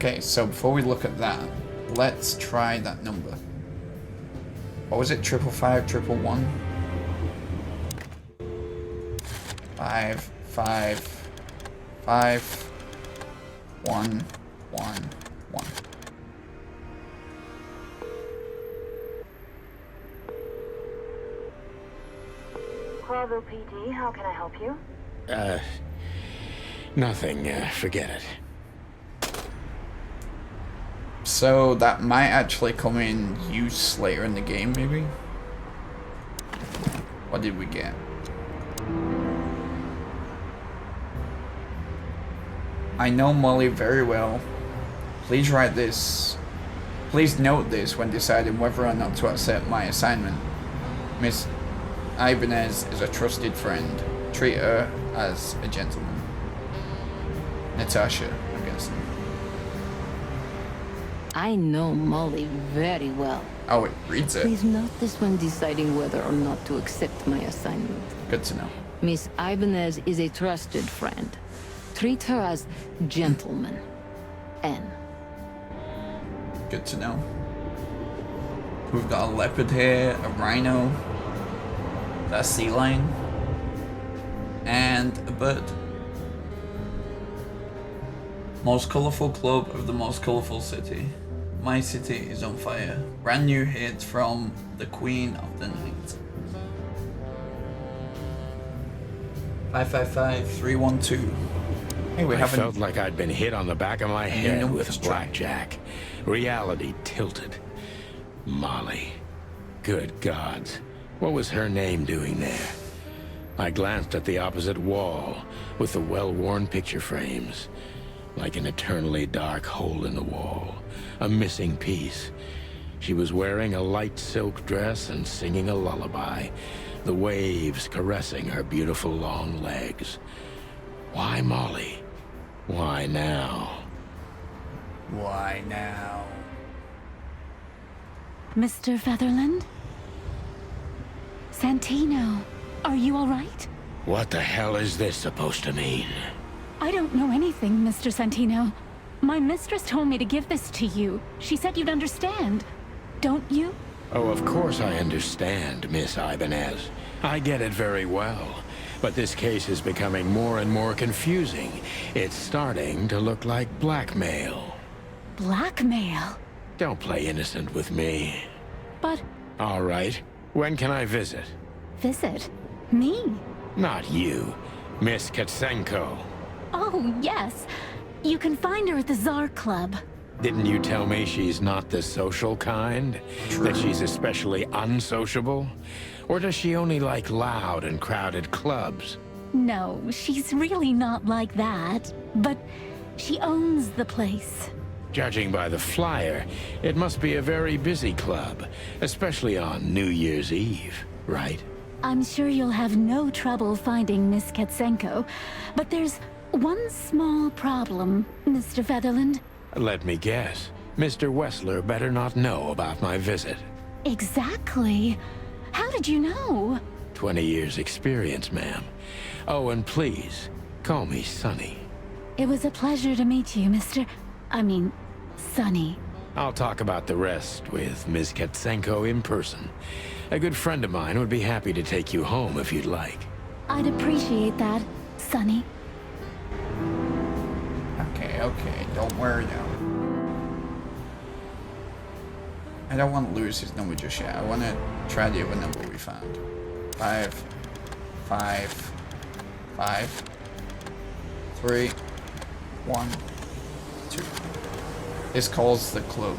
Okay, so before we look at that, let's try that number. What was it? 555, 111? 5, 5, 5, 1, 1, 1. Bravo PD, how can I help you? Nothing. Forget it. So that might actually come in use later in the game, maybe? What did we get? I know Molly very well. Please write this. Please note this when deciding whether or not to accept my assignment. Miss Ibanez is a trusted friend. Treat her as a gentleman. Natasha, I'm guessing. I know Molly very well. Oh, it reads it. Please note this when deciding whether or not to accept my assignment. Good to know. Miss Ibanez is a trusted friend. Treat her as gentleman. N. Good to know. We've got a leopard here, a rhino, a sea lion, and a bird. Most colourful club of the most colourful city. My city is on fire. Brand new hit from the Queen of the Night. 555-312. Hey, we I haven't... felt like I'd been hit on the back of my head know with it's blackjack. Reality tilted. Molly. Good gods. What was her name doing there? I glanced at the opposite wall with the well-worn picture frames. Like an eternally dark hole in the wall. A missing piece. She was wearing a light silk dress and singing a lullaby. The waves caressing her beautiful long legs. Why Molly? Why now? Why now? Mr. Featherland? Santino, are you all right? What the hell is this supposed to mean? I don't know anything, Mr. Santino. My mistress told me to give this to you. She said you'd understand. Don't you? Oh, of course I understand, Miss Ibanez. I get it very well. But this case is becoming more and more confusing. It's starting to look like blackmail. Blackmail? Don't play innocent with me. But... All right. When can I visit? Visit? Me? Not you. Miss Katsenko. Oh, yes. You can find her at the Tsar Club. Didn't you tell me she's not the social kind? That she's especially unsociable? Or does she only like loud and crowded clubs? No, she's really not like that. But she owns the place. Judging by the flyer, it must be a very busy club, especially on New Year's Eve, right? I'm sure you'll have no trouble finding Miss Katsenko, but there's one small problem, Mr. Featherland. Let me guess. Mr. Wessler better not know about my visit. Exactly. How did you know? 20 years experience, ma'am. Oh, and please, call me Sonny. It was a pleasure to meet you, Sonny. I'll talk about the rest with Ms. Katsenko in person. A good friend of mine would be happy to take you home if you'd like. I'd appreciate that, Sonny. Okay, don't worry now. I don't want to lose his number just yet. I want to try the other number we found. 5, 5, 5, 3, 1, 2. This calls the club.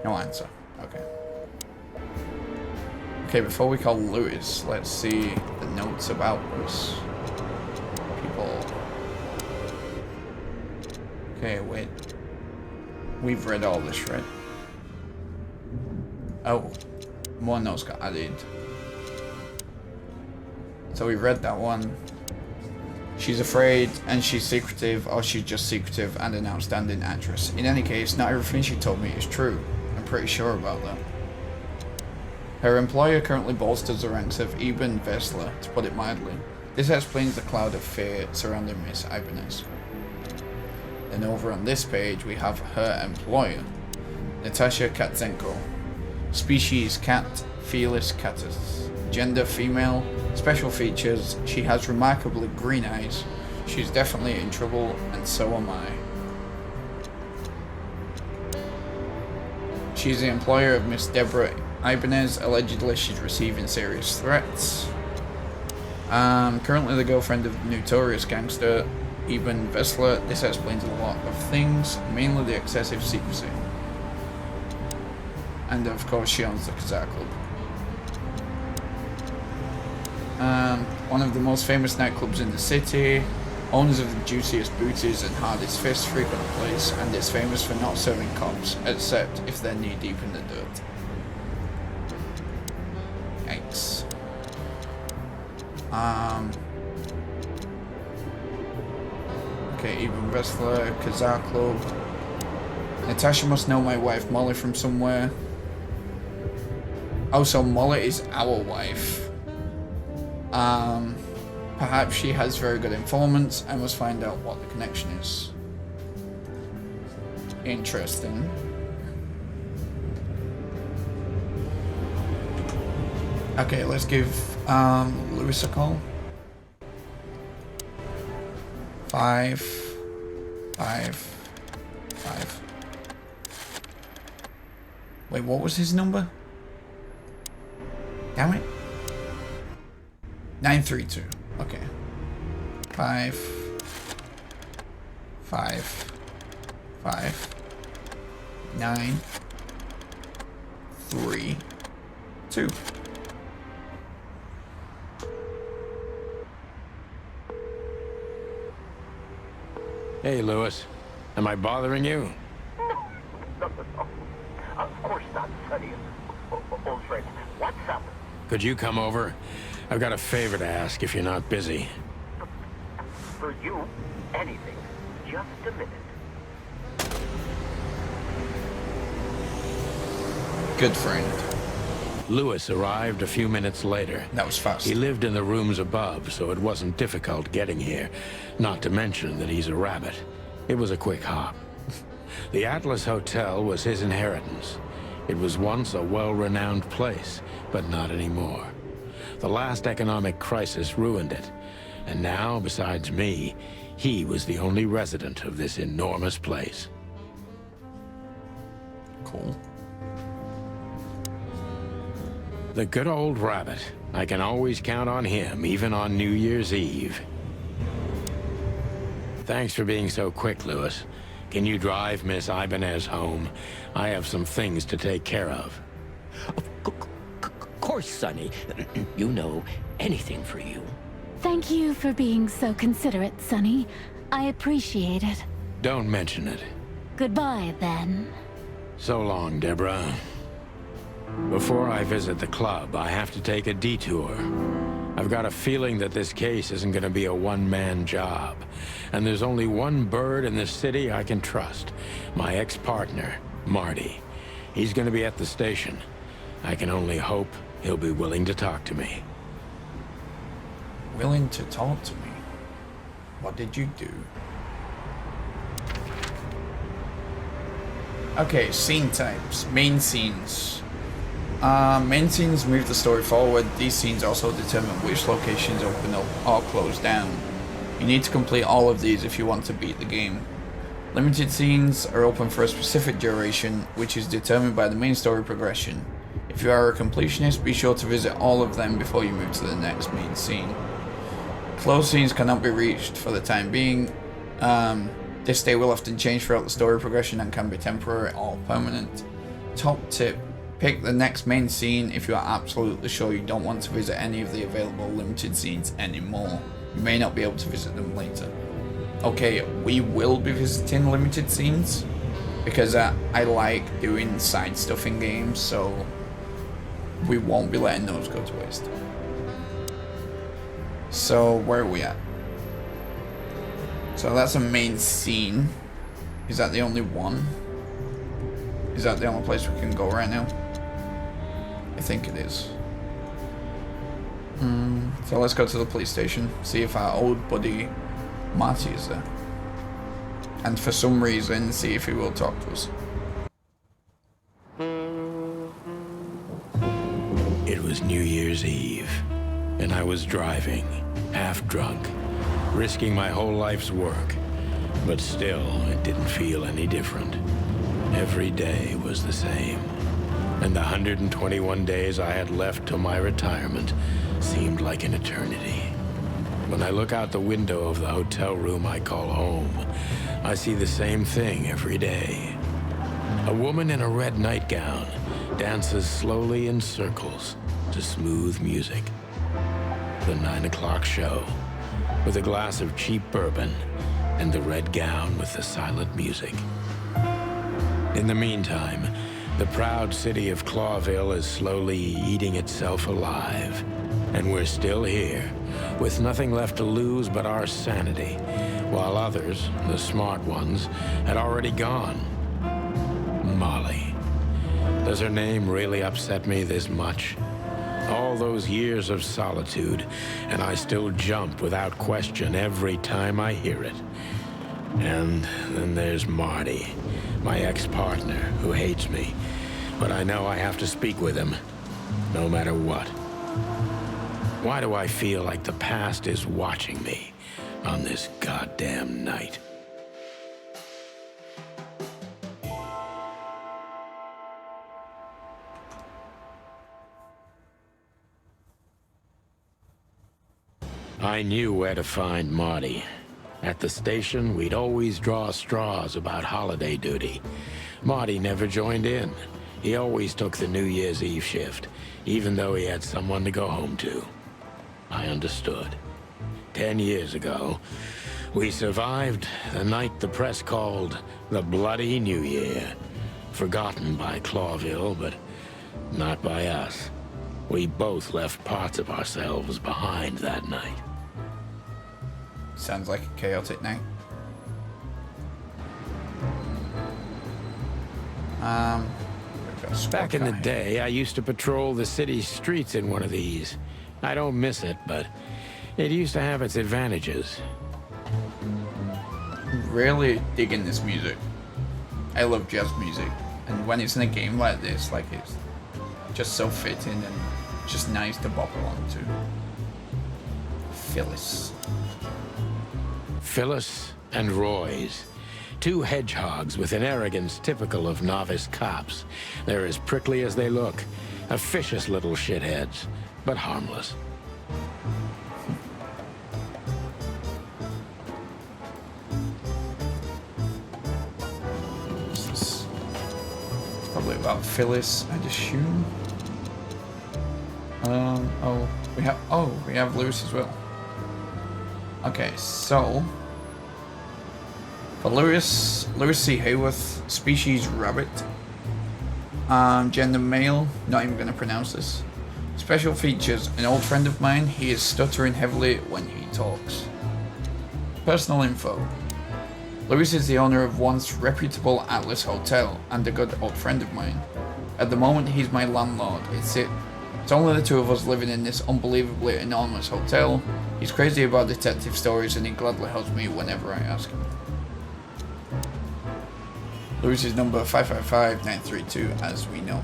No answer. Okay. Okay, before we call Lewis, let's see the notes about us. People. Okay, wait. We've read all this, right? Oh, more notes got added. So we read that one. She's afraid and she's secretive, or she's just secretive and an outstanding actress. In any case, not everything she told me is true. I'm pretty sure about that. Her employer currently bolsters the ranks of Eben Vessler, to put it mildly. This explains the cloud of fear surrounding Miss Ibanez. Then over on this page we have her employer, Natasha Katzenko. Species cat, Felis catus. Gender female. Special features, she has remarkably green eyes. She's definitely in trouble, and so am I. She's the employer of Miss Deborah Ibanez. Allegedly, she's receiving serious threats. Currently the girlfriend of notorious gangster Eben Vessler. This explains a lot of things, mainly the excessive secrecy. And of course, she owns the Kazakh Club. One of the most famous nightclubs in the city. Owners of the juiciest booties and hardest fists frequent the place, and is famous for not serving cops, except if they're knee deep in the dirt. Yikes. Okay, Eben Vessler, Kazakh Club. Natasha must know my wife Molly from somewhere. Oh, so Molly is our wife. Perhaps she has very good informants. I must find out what the connection is. Interesting. Okay, let's give Lewis a call. 5, 5, 5. Wait, what was his number? Damn it. 932. Okay. 5, 5, 5, 9, 3, 2. Hey, Lewis. Am I bothering you? No. Of course not, Sonny. Old friend, what's up? Could you come over? I've got a favor to ask if you're not busy. For you, anything. Just a minute. Good friend. Lewis arrived a few minutes later. That was fast. He lived in the rooms above, so it wasn't difficult getting here. Not to mention that he's a rabbit. It was a quick hop. The Atlas Hotel was his inheritance. It was once a well-renowned place, but not anymore. The last economic crisis ruined it. And now, besides me, he was the only resident of this enormous place. Cool. The good old rabbit. I can always count on him, even on New Year's Eve. Thanks for being so quick, Lewis. Can you drive Miss Ibanez home? I have some things to take care of. Of course, Sonny. You know, anything for you. Thank you for being so considerate, Sonny. I appreciate it. Don't mention it. Goodbye, then. So long, Deborah. Before I visit the club, I have to take a detour. I've got a feeling that this case isn't going to be a one-man job. And there's only one bird in this city I can trust. My ex-partner, Marty. He's going to be at the station. I can only hope he'll be willing to talk to me. Willing to talk to me? What did you do? Okay, scene types. Main scenes. Main scenes move the story forward. These scenes also determine which locations open up or close down. You need to complete all of these if you want to beat the game. Limited scenes are open for a specific duration, which is determined by the main story progression. If you are a completionist, be sure to visit all of them before you move to the next main scene. Closed scenes cannot be reached for the time being. This state will often change throughout the story progression and can be temporary or permanent. Top tip. Pick the next main scene if you are absolutely sure you don't want to visit any of the available limited scenes anymore. You may not be able to visit them later. Okay, we will be visiting limited scenes because I like doing side stuff in games, so we won't be letting those go to waste. So where are we at? So that's a main scene. Is that the only one? Is that the only place we can go right now? I think it is. So let's go to the police station, see if our old buddy Marty is there. And for some reason, see if he will talk to us. It was New Year's Eve, and I was driving, half drunk, risking my whole life's work. But still, it didn't feel any different. Every day was the same. And the 121 days I had left till my retirement seemed like an eternity. When I look out the window of the hotel room I call home, I see the same thing every day. A woman in a red nightgown dances slowly in circles to smooth music. The 9 o'clock show, with a glass of cheap bourbon and the red gown with the silent music. In the meantime, the proud city of Clawville is slowly eating itself alive. And we're still here, with nothing left to lose but our sanity, while others, the smart ones, had already gone. Molly. Does her name really upset me this much? All those years of solitude, and I still jump without question every time I hear it. And then there's Marty, my ex-partner, who hates me. But I know I have to speak with him, no matter what. Why do I feel like the past is watching me on this goddamn night? I knew where to find Marty. At the station, we'd always draw straws about holiday duty. Marty never joined in. He always took the New Year's Eve shift, even though he had someone to go home to. I understood. 10 years ago, we survived the night the press called the Bloody New Year. Forgotten by Clawville, but not by us. We both left parts of ourselves behind that night. Sounds like a chaotic night. Back in the day, I used to patrol the city's streets in one of these. I don't miss it, but it used to have its advantages. Really digging this music. I love jazz music, and when it's in a game like this, like it's just so fitting and just nice to bop along to. Phyllis. Phyllis and Royce. Two hedgehogs with an arrogance typical of novice cops. They're as prickly as they look. Officious little shitheads, but harmless. It's probably about Phyllis, I'd assume. We have Lewis as well. Okay, so for Lewis C. Hayworth, species rabbit, gender male, not even going to pronounce this. Special features, an old friend of mine, he is stuttering heavily when he talks. Personal info. Lewis is the owner of once reputable Atlas Hotel and a good old friend of mine. At the moment he's my landlord. It's only the two of us living in this unbelievably enormous hotel. He's crazy about detective stories and he gladly helps me whenever I ask him. Lewis is number 555-932, as we know.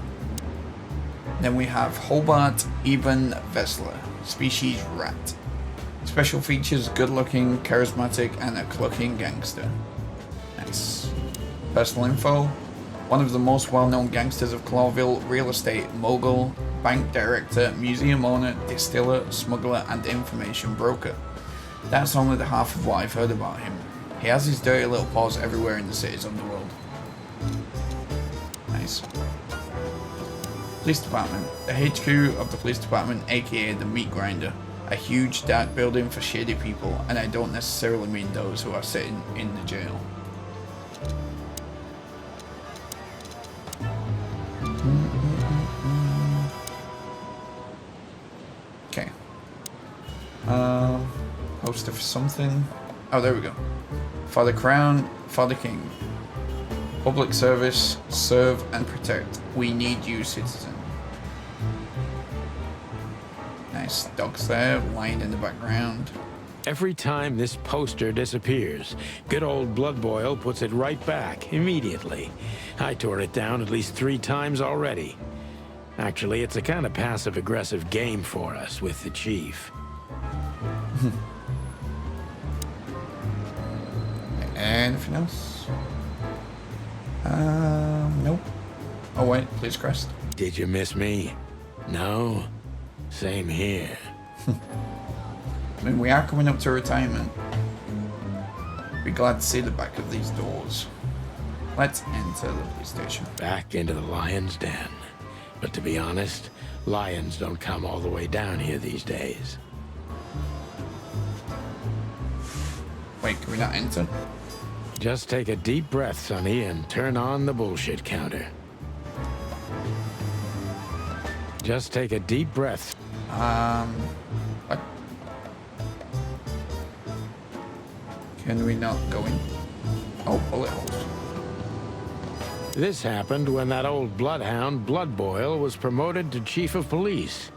Then we have Hobart Eben Vessler, species rat. Special features, good looking, charismatic, and a clucking gangster. Nice. Personal info, one of the most well-known gangsters of Clawville, real estate mogul, bank director, museum owner, distiller, smuggler, and information broker. That's only the half of what I've heard about him. He has his dirty little paws everywhere in the city's underworld. Nice. Police department. The HQ of the police department, aka the meat grinder. A huge dark building for shady people, and I don't necessarily mean those who are sitting in the jail. Okay. Poster for something. Oh, there we go. For the crown, for the king. Public service, serve and protect. We need you, citizen. Nice. Nice. Dogs there, lying in the background. Every time this poster disappears, good old Blood Boil puts it right back, immediately. I tore it down at least 3 times already. Actually, it's a kind of passive-aggressive game for us with the Chief. Anything else? Nope. Oh wait, please crest. Did you miss me? No? Same here. I mean, we are coming up to retirement. Be glad to see the back of these doors. Let's enter the police station. Back into the lion's den. But to be honest, lions don't come all the way down here these days. Wait, can we not enter? Just take a deep breath, Sonny, and turn on the bullshit counter. Just take a deep breath. What? Can we not go in? Oh, bullet holes. This happened when that old bloodhound, Blood Boil, was promoted to Chief of Police.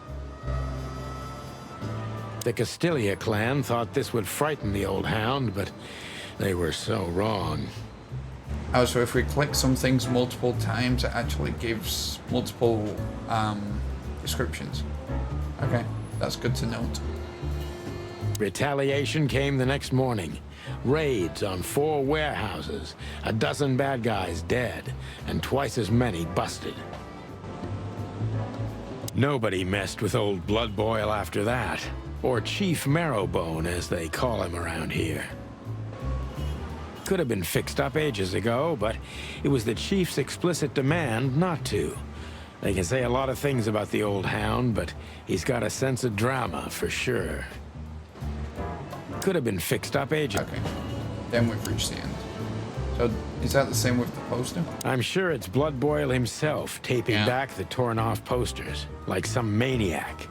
The Castilia clan thought this would frighten the old hound, but they were so wrong. Oh, so if we click some things multiple times, it actually gives multiple descriptions. Okay, that's good to note. Retaliation came the next morning. Raids on 4 warehouses, a dozen bad guys dead, and twice as many busted. Nobody messed with old Blood Boil after that, or Chief Marrowbone, as they call him around here. Could have been fixed up ages ago, but it was the Chief's explicit demand not to. They can say a lot of things about the old hound, but he's got a sense of drama for sure. Could have been fixed up ages. Okay, then we've reached the end. So, is that the same with the poster? I'm sure it's Blood Boil himself taping back the torn-off posters, like some maniac.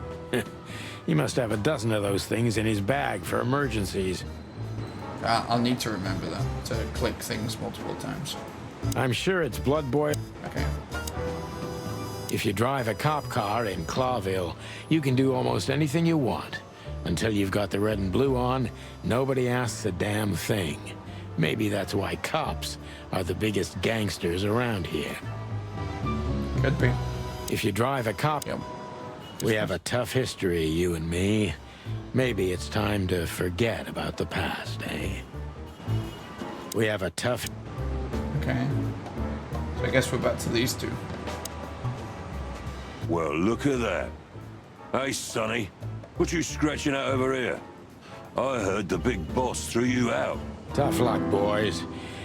He must have a dozen of those things in his bag for emergencies. I'll need to remember that, to click things multiple times. I'm sure it's Blood Boil. Okay. If you drive a cop car in Clawville, you can do almost anything you want. Until you've got the red and blue on, nobody asks a damn thing. Maybe that's why cops are the biggest gangsters around here. Could be. If you drive a cop... Yep. We have a tough history, you and me. Maybe it's time to forget about the past, eh? We have a tough... Okay. So I guess we're back to these two. Well, look at that. Hey, Sonny. What you scratching at over here? I heard the big boss threw you out. Tough luck, boys.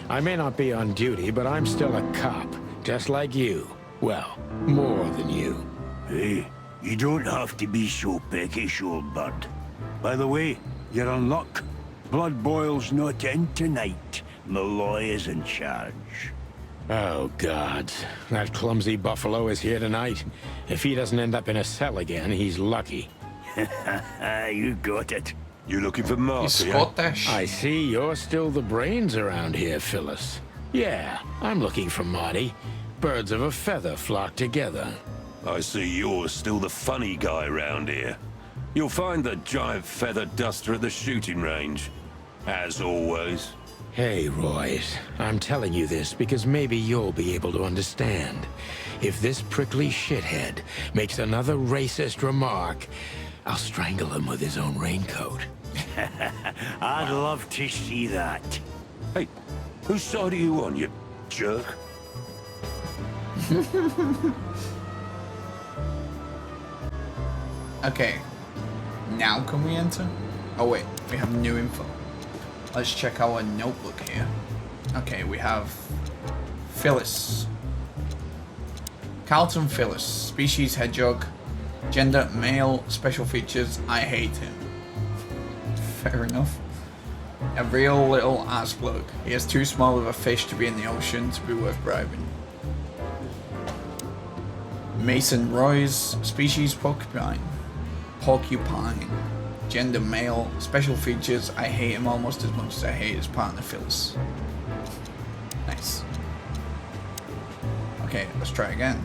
I may not be on duty, but I'm still a cop, just like you. Well, more than you. Hey, you don't have to be so peckish, old bud. By the way, you're on luck. Blood Boil's not in tonight. Malloy is in charge. Oh, God. That clumsy buffalo is here tonight. If he doesn't end up in a cell again, he's lucky. You got it. You looking for Marty? He's Scottish. I see you're still the brains around here, Phyllis. Yeah, I'm looking for Marty. Birds of a feather flock together. I see you're still the funny guy round here. You'll find the giant feather duster at the shooting range. As always. Hey, Royce. I'm telling you this because maybe you'll be able to understand. If this prickly shithead makes another racist remark, I'll strangle him with his own raincoat. I'd love to see that. Hey, whose side are you on, you jerk? Okay. Now can we enter? Oh wait, we have new info. Let's check our notebook here. Okay, we have Phyllis. Carlton Phyllis. Species hedgehog. Gender male. Special features. I hate him. Fair enough. A real little ass bloke. He is too small of a fish to be in the ocean to be worth bribing. Mason Royce. Species porcupine. Porcupine. Gender male. Special features. I hate him almost as much as I hate his partner Phyllis. Nice. Okay, let's try again.